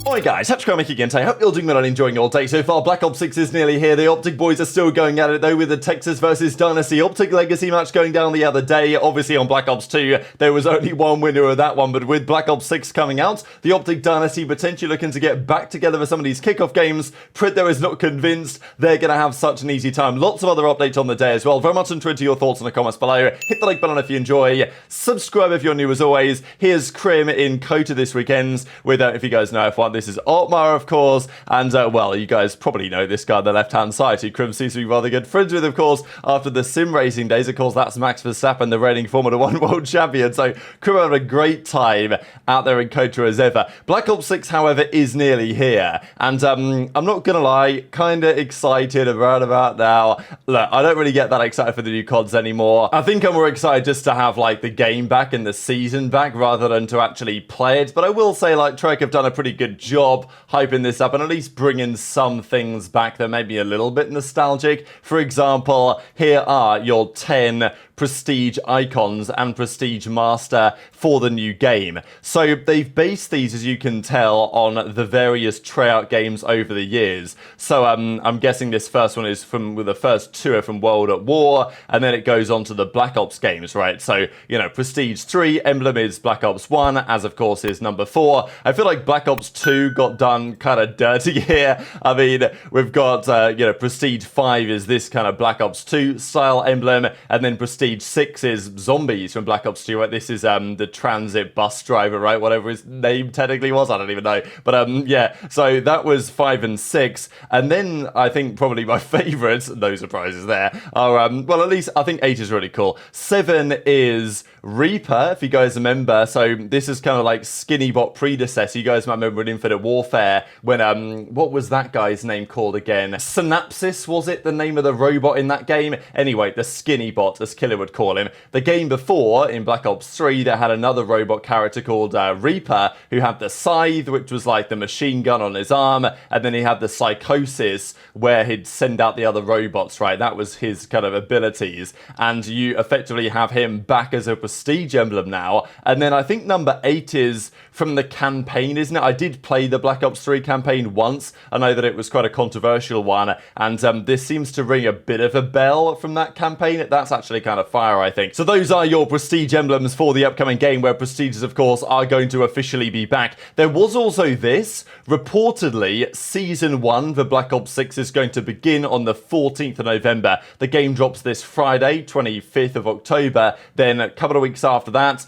Hi guys, HyDra again today. Hope you're doing well and enjoying your day so far. Black Ops 6 is nearly here. The OpTic boys are still going at it though with the Texas versus Dynasty OpTic Legacy match going down the other day. Obviously on Black Ops 2 there was only one winner of that one, but with Black Ops 6 coming out, the OpTic Dynasty potentially looking to get back together for some of these kickoff games. Prit there is not convinced they're going to have such an easy time. Lots of other updates on the day as well. Very much into your thoughts in the comments below. Hit the like button if you enjoy. Subscribe if you're new as always. Here's Kremp in Kota this weekend with, if you guys know F1, this is Otmar, of course, and well, you guys probably know this guy on the left-hand side, who Kremp seems to be rather good friends with, of course, after the sim racing days. Of course, that's Max Verstappen, the reigning Formula 1 world champion, so Kremp had a great time out there in Kota as ever. Black Ops 6, however, is nearly here, and I'm not gonna lie, kinda excited about now. Look, I don't really get that excited for the new CODs anymore. I think I'm more excited just to have, like, the game back and the season back, rather than to actually play it, but I will say, like, Treyarch have done a pretty good job hyping this up and at least bringing some things back that may be a little bit nostalgic. For example, here are your 10 prestige icons and prestige master for the new game. So they've based these, as you can tell, on the various Treyarch games over the years. So I'm guessing this first one is from the first two are from World at War, and then it goes on to the Black Ops games, right? So, you know, Prestige 3, Emblem is Black Ops 1, as of course is number 4. I feel like Black Ops 2 got done kind of dirty here. I mean, we've got, you know, Prestige 5 is this kind of Black Ops 2 style emblem, and then Prestige 6 is Zombies from Black Ops 2, right? This is the transit bus driver, right? Whatever his name technically was, I don't even know. But yeah, so that was 5 and 6. And then I think probably my favorites, no surprises there, are, well, at least I think 8 is really cool. 7 is Reaper, if you guys remember. So this is kind of like Skinnybot predecessor. You guys might remember in Infinite Warfare when, what was that guy's name called again? Synapsis, was it the name of the robot in that game? Anyway, the Skinnybot, as Killer would call him. The game before, in Black Ops 3, they had another robot character called Reaper, who had the Scythe, which was like the machine gun on his arm, and then he had the Psychosis, where he'd send out the other robots, right? That was his kind of abilities, and you effectively have him back as a prestige emblem now. And then I think number 8 is from the campaign, isn't it? I did play the Black Ops 3 campaign once. I know that it was quite a controversial one, and this seems to ring a bit of a bell from that campaign. That's actually kind of fire, I think. So those are your prestige emblems for the upcoming game, where prestiges, of course, are going to officially be back. There was also this. Reportedly, Season 1 for Black Ops 6 is going to begin on the 14th of November. The game drops this Friday, 25th of October. Then a couple of weeks after that,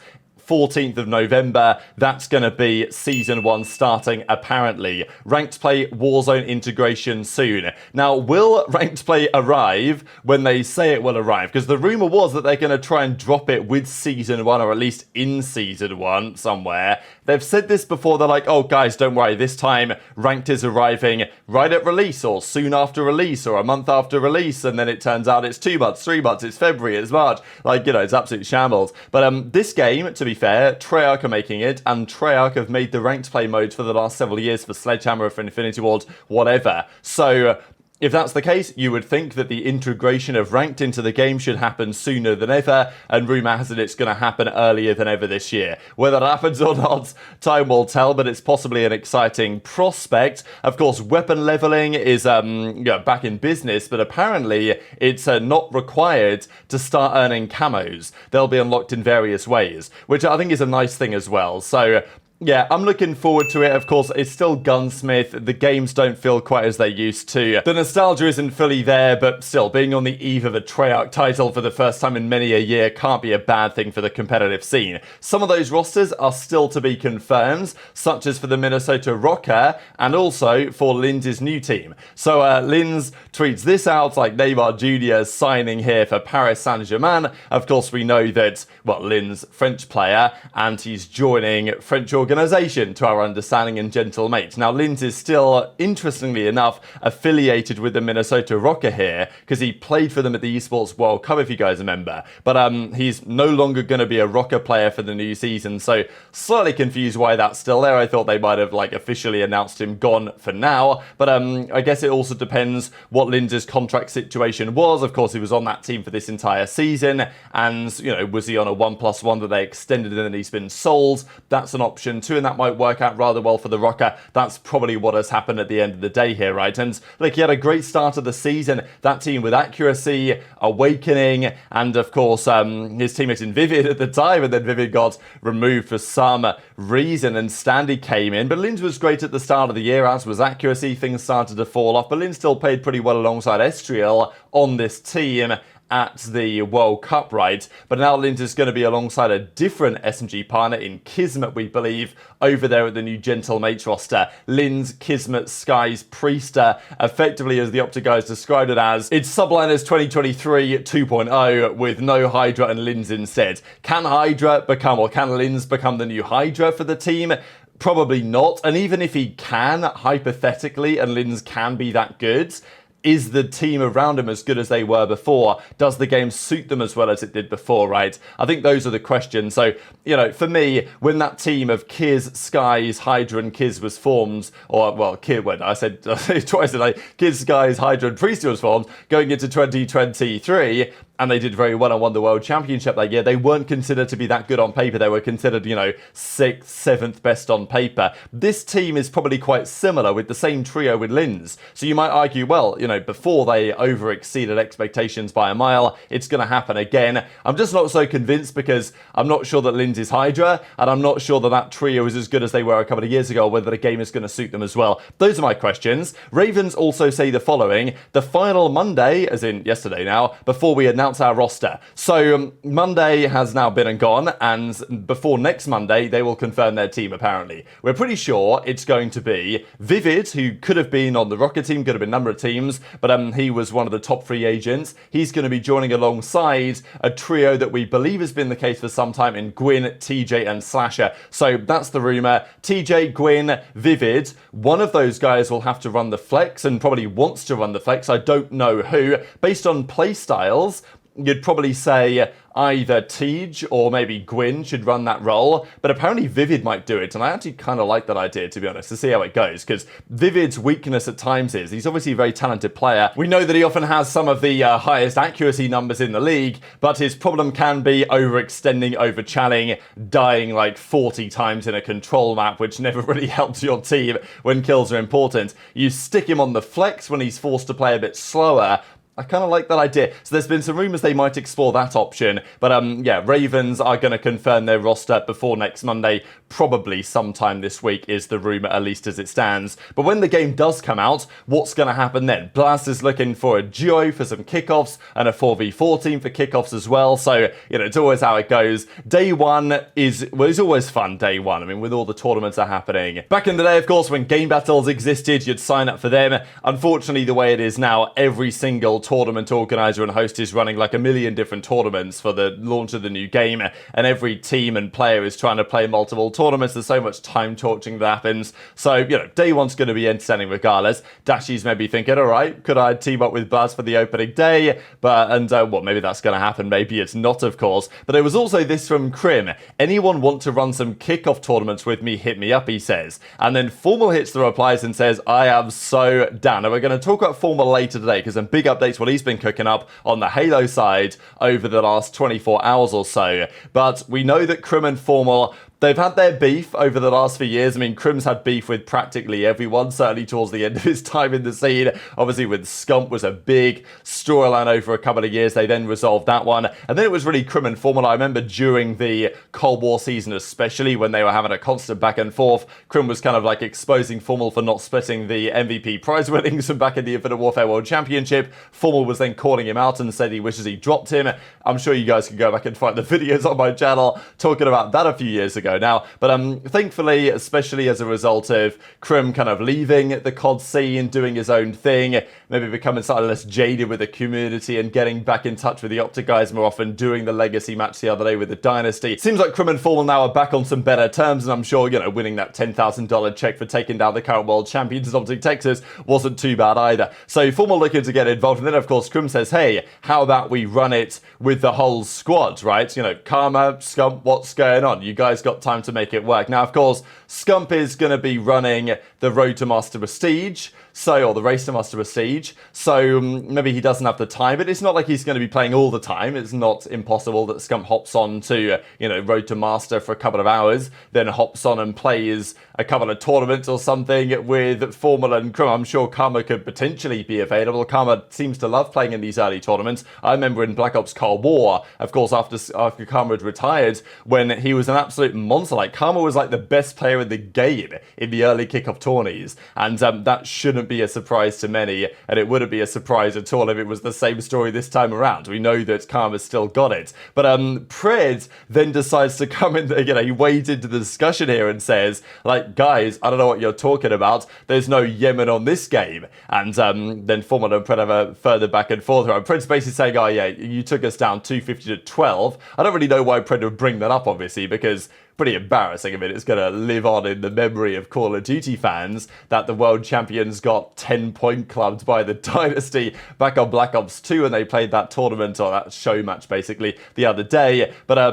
14th of November, that's going to be Season 1 starting, apparently. Ranked Play Warzone integration soon. Now, will Ranked Play arrive when they say it will arrive? Because the rumour was that they're going to try and drop it with Season 1, or at least in Season 1 somewhere. They've said this before, they're like, oh guys, don't worry, this time Ranked is arriving right at release, or soon after release, or a month after release, and then it turns out it's 2 months, 3 months, it's February, it's March. Like, you know, it's absolute shambles. But this game, to be fair, Treyarch are making it, and Treyarch have made the Ranked Play mode for the last several years for Sledgehammer, for Infinity Ward, whatever. So if that's the case, you would think that the integration of Ranked into the game should happen sooner than ever, and rumour has it it's going to happen earlier than ever this year. Whether that happens or not, time will tell, but it's possibly an exciting prospect. Of course, weapon leveling is back in business, but apparently it's not required to start earning camos. They'll be unlocked in various ways, which I think is a nice thing as well. So yeah, I'm looking forward to it. Of course, it's still Gunsmith. The games don't feel quite as they used to. The nostalgia isn't fully there, but still, being on the eve of a Treyarch title for the first time in many a year can't be a bad thing for the competitive scene. Some of those rosters are still to be confirmed, such as for the Minnesota Rocker, and also for Lynz's new team. So Lynz tweets this out, like Neymar Jr. signing here for Paris Saint-Germain. Of course, we know that, well, Lynz, French player, and he's joining French organisation, to our understanding, and gentle mate. Now, Lynz is still, interestingly enough, affiliated with the Minnesota Rocker here, because he played for them at the Esports World Cup, if you guys remember. But he's no longer going to be a Rocker player for the new season, so slightly confused why that's still there. I thought they might have, like, officially announced him gone for now, but I guess it also depends what Lynz's contract situation was. Of course, he was on that team for this entire season, and, you know, was he on a 1+1 that they extended and then he's been sold? That's an option Season 2, and that might work out rather well for the Rocker. That's probably what has happened at the end of the day here, right? And look, he had a great start of the season. That team with Accuracy, Awakening, and of course, his teammate in Vivid at the time, and then Vivid got removed for some reason, and Standy came in. But Lynz was great at the start of the year, as was Accuracy. Things started to fall off, but Lynz still played pretty well alongside Estriel on this team at the World Cup, right? But now Lynz is going to be alongside a different SMG partner in Kismet, we believe, over there at the new Gentlemates roster. Lynz, Kismet, Skyz, Priestahh, effectively, as the OpTic guys described it as, it's Subliners 2023 2.0 with no HyDra and Lynz instead. Can HyDra become, or can Lynz become the new HyDra for the team? Probably not. And even if he can, hypothetically, and Lynz can be that good, is the team around him as good as they were before? Does the game suit them as well as it did before, right? I think those are the questions. So, you know, for me, when that team of Kiz, Skyz, HyDra and Kiz was formed, or, well, I said twice today, Kiz, Skyz, HyDra and Priestahh was formed, going into 2023, and they did very well and won the World Championship that year, they weren't considered to be that good on paper. They were considered, you know, 6th, 7th best on paper. This team is probably quite similar with the same trio with Lynz. So you might argue, well, you know, before they over-exceeded expectations by a mile, it's going to happen again. I'm just not so convinced because I'm not sure that Lynz is HyDra, and I'm not sure that that trio is as good as they were a couple of years ago, or whether the game is going to suit them as well. Those are my questions. Ravens also say the following: the final Monday, as in yesterday now, before we announce our roster. So Monday has now been and gone, and before next Monday, they will confirm their team, apparently. We're pretty sure it's going to be Vivid, who could have been on the Rocket team, could have been a number of teams, but he was one of the top free agents. He's going to be joining alongside a trio that we believe has been the case for some time in Gwinn, TJ, and Slasher. So that's the rumour. TJ, Gwinn, Vivid. One of those guys will have to run the flex, and probably wants to run the flex. I don't know who. Based on play styles, you'd probably say either Tej or maybe Gwinn should run that role, but apparently Vivid might do it, and I actually kind of like that idea, to be honest, to see how it goes, because Vivid's weakness at times is he's obviously a very talented player. We know that he often has some of the highest accuracy numbers in the league, but his problem can be overextending, overchalling, dying like 40 times in a control map, which never really helps your team when kills are important. You stick him on the flex when he's forced to play a bit slower. I kind of like that idea. So there's been some rumours they might explore that option. But yeah, Ravens are going to confirm their roster before next Monday. Probably sometime this week is the rumour, at least as it stands. But when the game does come out, what's going to happen then? Blast is looking for a duo for some kickoffs and a 4v4 team for kickoffs as well. So, you know, it's always how it goes. Day one is, well, it's always fun, day one. I mean, with all the tournaments are happening. Back in the day, of course, when game battles existed, you'd sign up for them. Unfortunately, the way it is now, every single tournament organizer and host is running like a million different tournaments for the launch of the new game, and every team and player is trying to play multiple tournaments. There's so much time torching that happens. So, you know, day one's going to be entertaining regardless. Dashy's maybe thinking, all right, could I team up with Buzz for the opening day? But, well, maybe that's going to happen. Maybe it's not, of course. But there was also this from Krim. Anyone want to run some kickoff tournaments with me? Hit me up, he says. And then Formal hits the replies and says, I am so down. And we're going to talk about Formal later today, because some big updates what he's been cooking up on the Halo side over the last 24 hours or so. But we know that Krim and Formal, they've had their beef over the last few years. I mean, Krim's had beef with practically everyone, certainly towards the end of his time in the scene. Obviously, with Scump was a big storyline over a couple of years. They then resolved that one. And then it was really Krim and Formal. I remember during the Cold War season, especially when they were having a constant back and forth, Krim was kind of like exposing Formal for not splitting the MVP prize winnings from back in the Infinite Warfare World Championship. Formal was then calling him out and said he wishes he dropped him. I'm sure you guys can go back and find the videos on my channel talking about that a few years ago now. But thankfully, especially as a result of Krim kind of leaving the COD scene, doing his own thing, maybe becoming slightly less jaded with the community and getting back in touch with the OpTic guys more often, doing the legacy match the other day with the Dynasty. It seems like Krim and Formal now are back on some better terms, and I'm sure, you know, winning that $10,000 check for taking down the current world champions in OpTic Texas wasn't too bad either. So Formal looking to get involved, and then of course Krim says, hey, how about we run it with the whole squad, right? You know, Karma, Scump, what's going on? You guys got got time to make it work. Now, of course, Scump is going to be running the Road to Master Prestige, or the Race to Master Prestige, so maybe he doesn't have the time, but it's not like he's going to be playing all the time. It's not impossible that Scump hops on to, Road to Master for a couple of hours, then hops on and plays a couple of tournaments or something with Formula and Kremp. I'm sure Karma could potentially be available. Karma seems to love playing in these early tournaments. I remember in Black Ops Cold War, of course, after Karma had retired, when he was an absolute monster. Like, Karma was like the best player in the game in the early kickoff tourneys, and that shouldn't be a surprise to many, and it wouldn't be a surprise at all if it was the same story this time around. We know that Karma's still got it, but Pred then decides to come in, he wades into the discussion here and says, like, guys, I don't know what you're talking about, there's no Yemen on this game, and then Formula and Pred have a further back and forth. Pred's basically saying, oh yeah, you took us down 250 to 12. I don't really know why Pred would bring that up, obviously, because pretty embarrassing. I mean, it's going to live on in the memory of Call of Duty fans that the world champions got 10-point clubbed by the Dynasty back on Black Ops 2, and they played that tournament, or that show match, basically, the other day. But,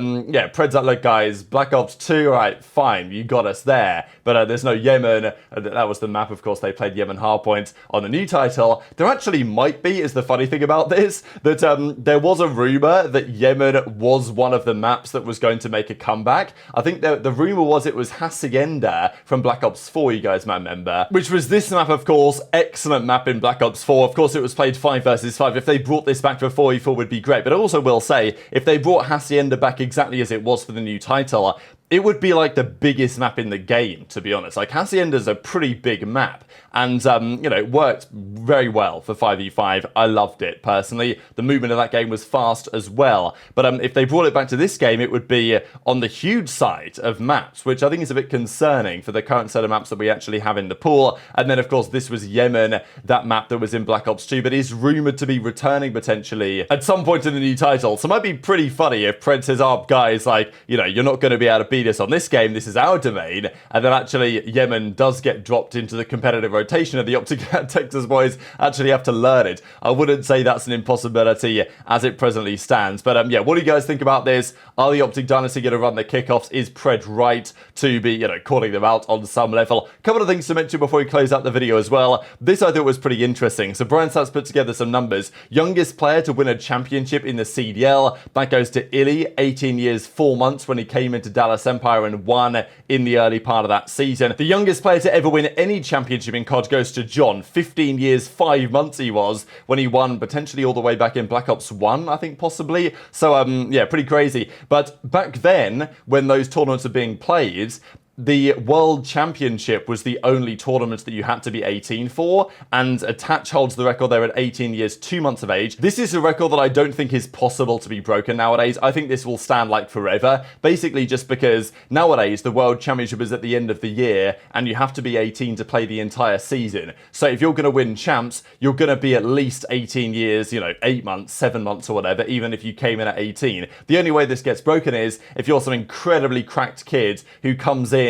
Pred's like, look, guys, Black Ops 2, all right, fine, you got us there, but there's no Yemen. That was the map, of course, they played Yemen Hardpoint on the new title. There actually might be, is the funny thing about this, that there was a rumor that Yemen was one of the maps that was going to make a comeback. I think the rumor was it was Hacienda from Black Ops 4, you guys might remember, which was this map, of course. Excellent map in Black Ops 4. Of course, it was played 5 versus 5. If they brought this back for 4v4 would be great, but I also will say, if they brought Hacienda back exactly as it was for the new title, it would be like the biggest map in the game, to be honest. Like, Hacienda's a pretty big map, and, it worked very well for 5v5. I loved it, personally. The movement of that game was fast as well. But if they brought it back to this game, it would be on the huge side of maps, which I think is a bit concerning for the current set of maps that we actually have in the pool. And then, of course, this was Yemen, that map that was in Black Ops 2, but is rumoured to be returning, potentially, at some point in the new title. So it might be pretty funny if Pred says, oh, guys, like, you're not going to be able to beat us on this game, this is our domain, and then actually Yemen does get dropped into the competitive rotation of the OpTic Texas boys actually have to learn it. I wouldn't say that's an impossibility as it presently stands, but what do you guys think about this? Are the OpTic Dynasty going to run the kickoffs? Is Pred right to be, calling them out on some level? A couple of things to mention before we close out the video as well. This I thought was pretty interesting. So Brian Stats put together some numbers. Youngest player to win a championship in the CDL, that goes to aBeZy, 18 years, 4 months when he came into Dallas Empire and won in the early part of that season. The youngest player to ever win any championship in COD goes to John, 15 years, 5 months he was when he won, potentially all the way back in Black Ops 1, I think, possibly. So, pretty crazy. But back then, when those tournaments are being played, the World Championship was the only tournament that you had to be 18 for, and Attach holds the record there at 18 years, 2 months of age. This is a record that I don't think is possible to be broken nowadays. I think this will stand like forever, basically just because nowadays the World Championship is at the end of the year, and you have to be 18 to play the entire season. So if you're going to win champs, you're going to be at least 18 years, 8 months, 7 months or whatever, even if you came in at 18. The only way this gets broken is if you're some incredibly cracked kid who comes in,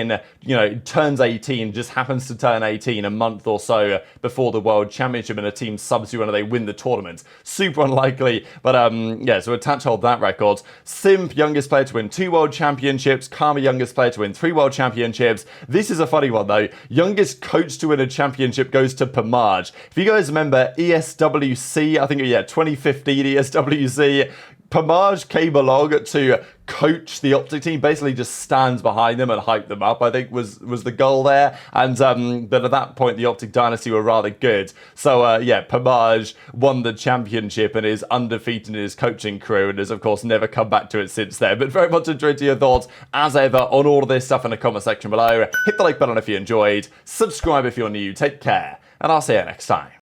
turns 18, just happens to turn 18 a month or so before the World Championship, and a team subs you and they win the tournament. Super unlikely, but so Attach hold that record. Simp, youngest player to win 2 World Championships. Karma, youngest player to win 3 World Championships. This is a funny one though. Youngest coach to win a championship goes to Pamaj. If you guys remember ESWC, I think, 2015 ESWC, Pamaj came along to coach the OpTic team, basically just stands behind them and hype them up, I think was the goal there. And but at that point, the OpTic Dynasty were rather good. So Pamaj won the championship and is undefeated in his coaching career, and has, of course, never come back to it since then. But very much enjoyed your thoughts, as ever, on all of this stuff in the comment section below. Hit the like button if you enjoyed, subscribe if you're new, take care, and I'll see you next time.